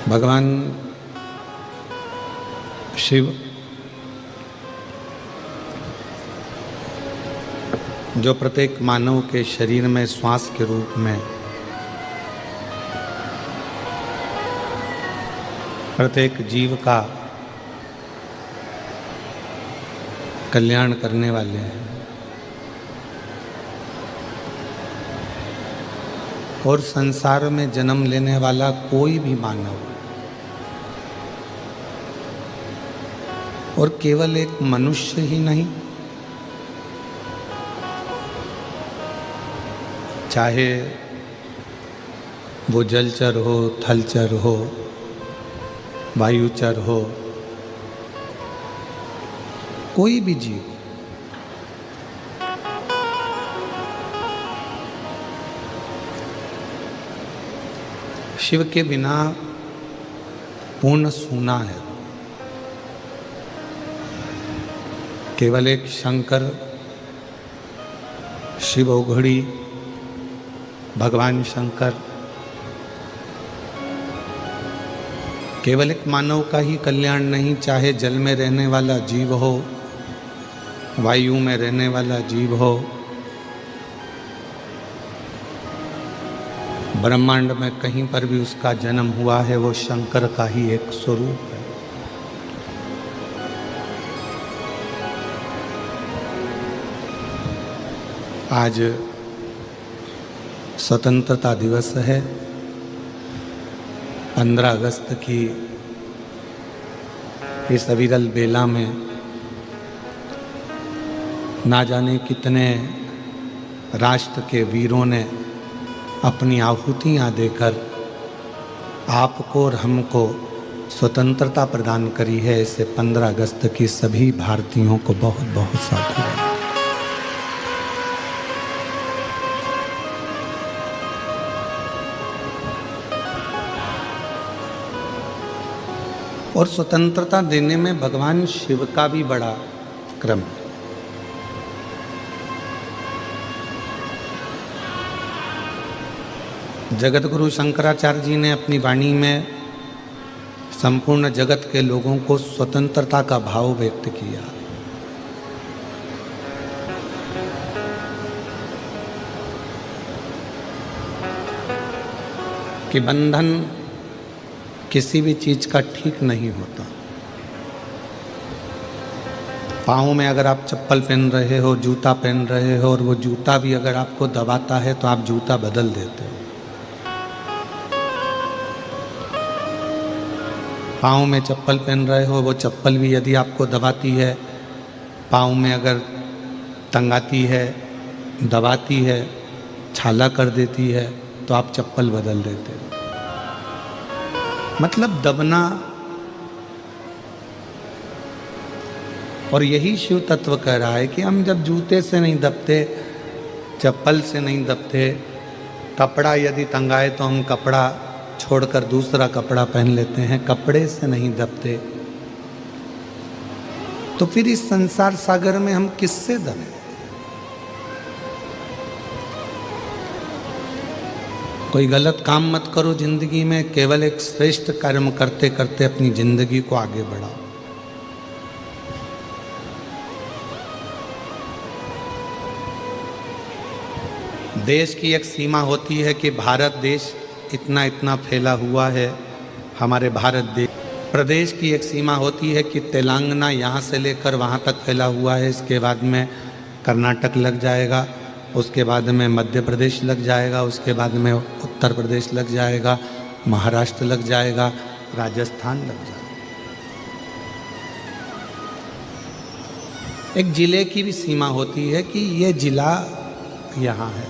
भगवान शिव जो प्रत्येक मानव के शरीर में श्वास के रूप में प्रत्येक जीव का कल्याण करने वाले हैं और संसार में जन्म लेने वाला कोई भी मानव और केवल एक मनुष्य ही नहीं, चाहे वो जलचर हो, थलचर हो, वायुचर हो, कोई भी जीव शिव के बिना पूर्ण सूना है। केवल एक शंकर, शिव औघड़ी, भगवान शंकर केवल एक मानव का ही कल्याण नहीं, चाहे जल में रहने वाला जीव हो, वायु में रहने वाला जीव हो, ब्रह्मांड में कहीं पर भी उसका जन्म हुआ है, वो शंकर का ही एक स्वरूप है। आज स्वतंत्रता दिवस है, 15 अगस्त की इस अविरल बेला में ना जाने कितने राष्ट्र के वीरों ने अपनी आहुतियाँ देकर आपको और हमको स्वतंत्रता प्रदान करी है। इसे 15 अगस्त की सभी भारतीयों को बहुत बहुत साधुवाद। और स्वतंत्रता देने में भगवान शिव का भी बड़ा क्रम है। जगत गुरु शंकराचार्य जी ने अपनी वाणी में संपूर्ण जगत के लोगों को स्वतंत्रता का भाव व्यक्त किया। कि बंधन किसी भी चीज का ठीक नहीं होता। पाँव में अगर आप चप्पल पहन रहे हो, जूता पहन रहे हो, और वो जूता भी अगर आपको दबाता है तो आप जूता बदल देते हो। पाँव में चप्पल पहन रहे हो, वो चप्पल भी यदि आपको दबाती है, पाँव में अगर तंगाती है, दबाती है, छाला कर देती है, तो आप चप्पल बदल देते हो। मतलब दबना। और यही शिव तत्व कह रहा है कि हम जब जूते से नहीं दबते, चप्पल से नहीं दबते, कपड़ा यदि तंगाए तो हम कपड़ा छोड़कर दूसरा कपड़ा पहन लेते हैं, कपड़े से नहीं दबते, तो फिर इस संसार सागर में हम किससे दबे? कोई गलत काम मत करो जिंदगी में, केवल एक श्रेष्ठ कर्म करते करते अपनी जिंदगी को आगे बढ़ाओ। देश की एक सीमा होती है कि भारत देश इतना इतना फैला हुआ है, हमारे भारत देश। प्रदेश की एक सीमा होती है कि तेलंगाना यहाँ से लेकर वहाँ तक फैला हुआ है, इसके बाद में कर्नाटक लग जाएगा, उसके बाद में मध्य प्रदेश लग जाएगा, उसके बाद में उत्तर प्रदेश लग जाएगा, महाराष्ट्र लग जाएगा, राजस्थान लग जाएगा। एक जिले की भी सीमा होती है कि ये जिला यहाँ है।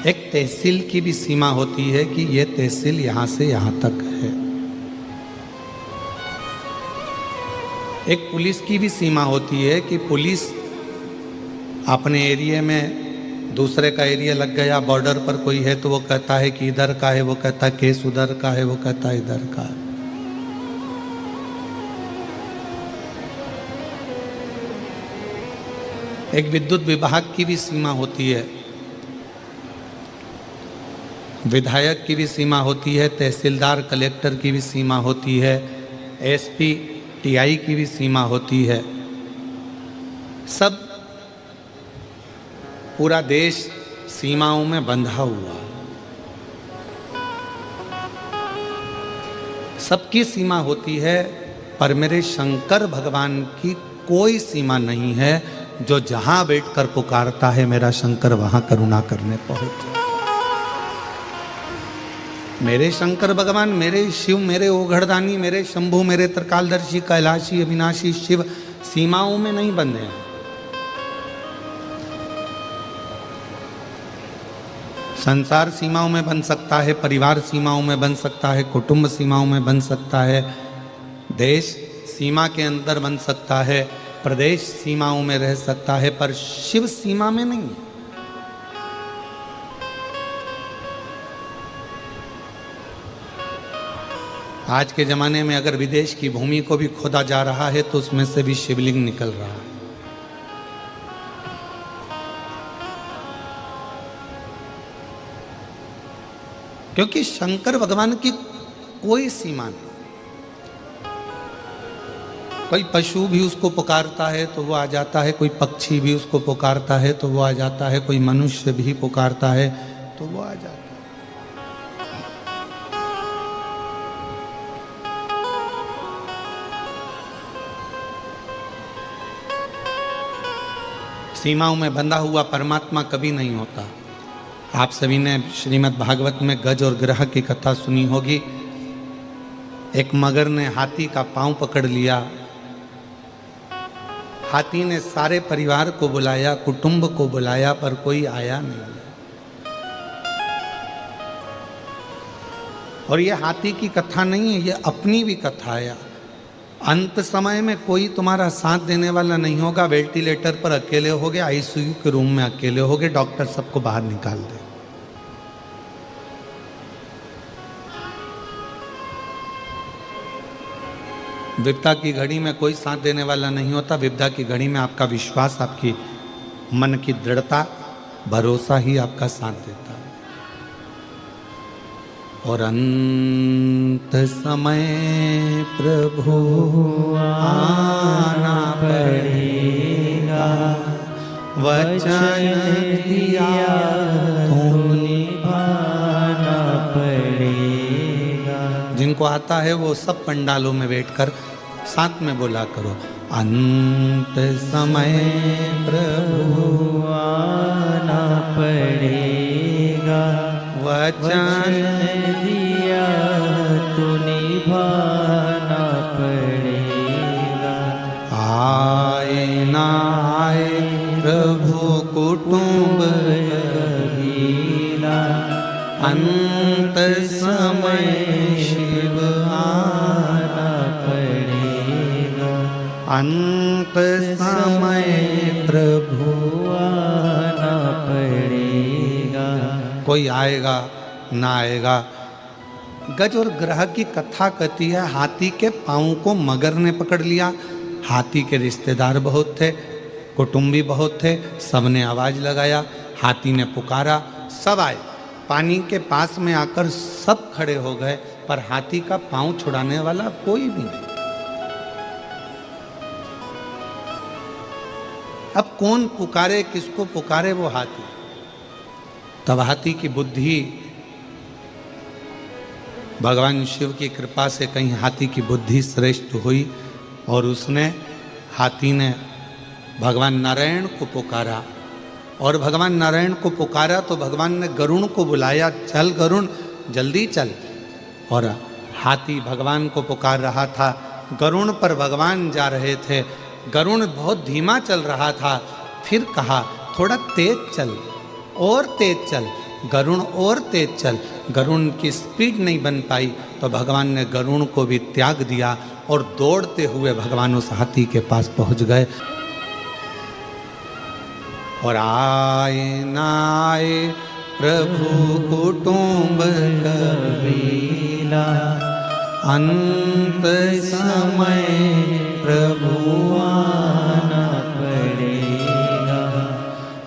एक तहसील की भी सीमा होती है कि ये तहसील यहाँ से यहाँ तक है। एक पुलिस की भी सीमा होती है कि पुलिस अपने एरिया में दूसरे का एरिया लग गया, बॉर्डर पर कोई है तो वो कहता है कि इधर का है, वो कहता है केस उधर का है, वो कहता है इधर का है। एक विद्युत विभाग की भी सीमा होती है। विधायक की भी सीमा होती है, तहसीलदार कलेक्टर की भी सीमा होती है, एसपी टीआई की भी सीमा होती है। सब पूरा देश सीमाओं में बंधा हुआ है। सबकी सीमा होती है, पर मेरे शंकर भगवान की कोई सीमा नहीं है। जो जहां बैठकर पुकारता है मेरा शंकर वहां करुणा करने पहुंच जाए। मेरे शंकर भगवान, मेरे शिव, मेरे ओघड़दानी, मेरे शंभु, मेरे त्रिकालदर्शी, कैलाशी, अविनाशी शिव सीमाओं में नहीं बंधे हैं। संसार सीमाओं में बन सकता है, परिवार सीमाओं में बन सकता है, कुटुंब सीमाओं में बन सकता है, देश सीमा के अंदर बन सकता है, प्रदेश सीमाओं में रह सकता है, पर शिव सीमा में नहीं है। आज के जमाने में अगर विदेश की भूमि को भी खोदा जा रहा है तो उसमें से भी शिवलिंग निकल रहा है। क्योंकि शंकर भगवान की कोई सीमा नहीं। कोई पशु भी उसको पुकारता है तो वो आ जाता है, कोई पक्षी भी उसको पुकारता है तो वो आ जाता है, कोई मनुष्य भी पुकारता है तो वो आ जाता है। सीमाओं में बंधा हुआ परमात्मा कभी नहीं होता। आप सभी ने श्रीमद् भागवत में गज और ग्रह की कथा सुनी होगी। एक मगर ने हाथी का पांव पकड़ लिया। हाथी ने सारे परिवार को बुलाया, कुटुंब को बुलाया, पर कोई आया नहीं। और ये हाथी की कथा नहीं है, ये अपनी भी कथा है। अंत समय में कोई तुम्हारा साथ देने वाला नहीं होगा। वेंटिलेटर पर अकेले होगे, आईसीयू के रूम में अकेले होगे, डॉक्टर सबको बाहर निकाल दे। विपदा की घड़ी में कोई साथ देने वाला नहीं होता। विपदा की घड़ी में आपका विश्वास, आपकी मन की दृढ़ता, भरोसा ही आपका साथ देता है। और अंत समय प्रभु आना पड़ेगा, वचन दिया तो निभाना पड़ेगा। जिनको आता है वो सब पंडालों में बैठकर साथ में बोला करो, अंत समय प्रभु आना पड़ेगा, वचन दिया तो निभाना पड़ेगा। आए ना आए प्रभु कुटुंब कबीरा, अंत समय शिव आना पड़ेगा, अंत समय प्रभु आना पड़ेगा। कोई आएगा ना आएगा। गज और ग्रह की कथा कहती है, हाथी के पांव को मगर ने पकड़ लिया। हाथी के रिश्तेदार बहुत थे, कुटुंबी बहुत थे, सबने आवाज लगाया, हाथी ने पुकारा, सब आए। पानी के पास में आकर सब खड़े हो गए, पर हाथी का पांव छुड़ाने वाला कोई भी नहीं। अब कौन पुकारे, किसको पुकारे? वो हाथी। तब हाथी की बुद्धि, भगवान शिव की कृपा से कहीं हाथी की बुद्धि श्रेष्ठ हुई और हाथी ने भगवान नारायण को पुकारा। और भगवान नारायण को पुकारा तो भगवान ने गरुण को बुलाया, चल गरुण जल्दी चल। और हाथी भगवान को पुकार रहा था, गरुण पर भगवान जा रहे थे। गरुण बहुत धीमा चल रहा था, फिर कहा थोड़ा तेज चल, और तेज चल। गरुण और तेज चल। गरुण की स्पीड नहीं बन पाई तो भगवान ने गरुण को भी त्याग दिया और दौड़ते हुए भगवान उस हाथी के पास पहुंच गए। और आए ना आए प्रभु कुटुंब कबीला, अंत समय प्रभु आना पड़ेगा,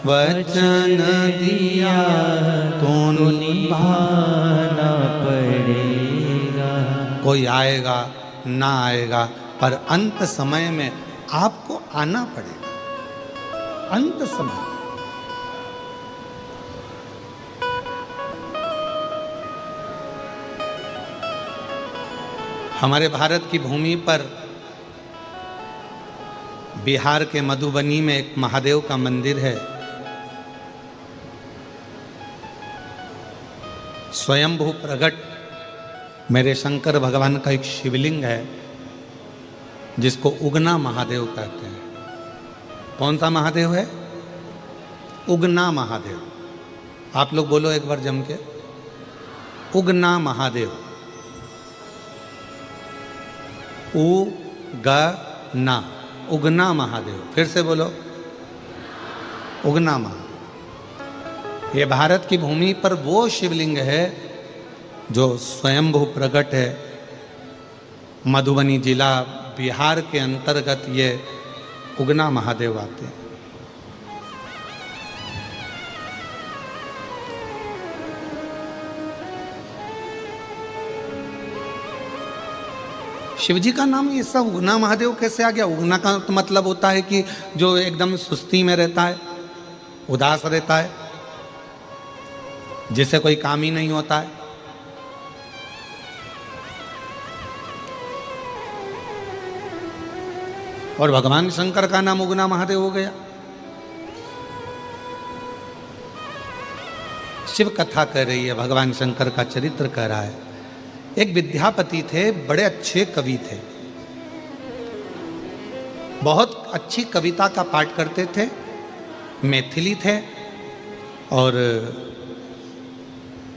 वचन दिया तो निभाना कोई आएगा ना आएगा, पर अंत समय में आपको आना पड़ेगा। अंत समय हमारे भारत की भूमि पर बिहार के मधुबनी में एक महादेव का मंदिर है। स्वयंभू प्रगट मेरे शंकर भगवान का एक शिवलिंग है जिसको उगना महादेव कहते हैं। कौन सा महादेव है? उगना महादेव। आप लोग बोलो एक बार जम के, उगना महादेव। उगना, उगना महादेव। फिर से बोलो, उगना महादेव। ये भारत की भूमि पर वो शिवलिंग है जो स्वयंभू प्रकट है। मधुबनी जिला बिहार के अंतर्गत ये उगना महादेव आते हैं। शिवजी का नाम ये सब उगना महादेव कैसे आ गया? उगना का तो मतलब होता है कि जो एकदम सुस्ती में रहता है, उदास रहता है, जिसे कोई काम ही नहीं होता है। और भगवान शंकर का नाम उगना महादेव हो गया। शिव कथा कह रही है, भगवान शंकर का चरित्र कह रहा है। एक विद्यापति थे, बड़े अच्छे कवि थे, बहुत अच्छी कविता का पाठ करते थे, मैथिली थे और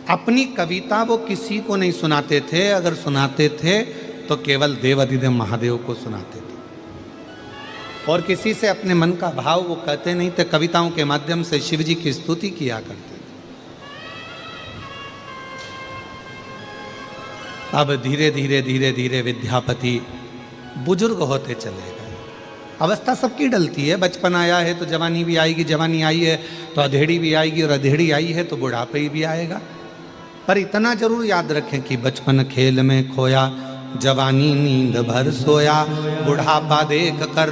अपनी कविता वो किसी को नहीं सुनाते थे। अगर सुनाते थे तो केवल देवाधिदेव महादेव को सुनाते थे और किसी से अपने मन का भाव वो कहते नहीं थे। कविताओं के माध्यम से शिव जी की स्तुति किया करते थे। अब धीरे धीरे धीरे धीरे विद्यापति बुजुर्ग होते चले गए। अवस्था सबकी डलती है, बचपन आया है तो जवानी भी आएगी, जवानी आई है तो अधेड़ी भी आएगी और अधेड़ी आई है तो बुढ़ापे भी आएगा। पर इतना जरूर याद रखें कि बचपन खेल में खोया, जवानी नींद भर सोया, बुढ़ापा देख कर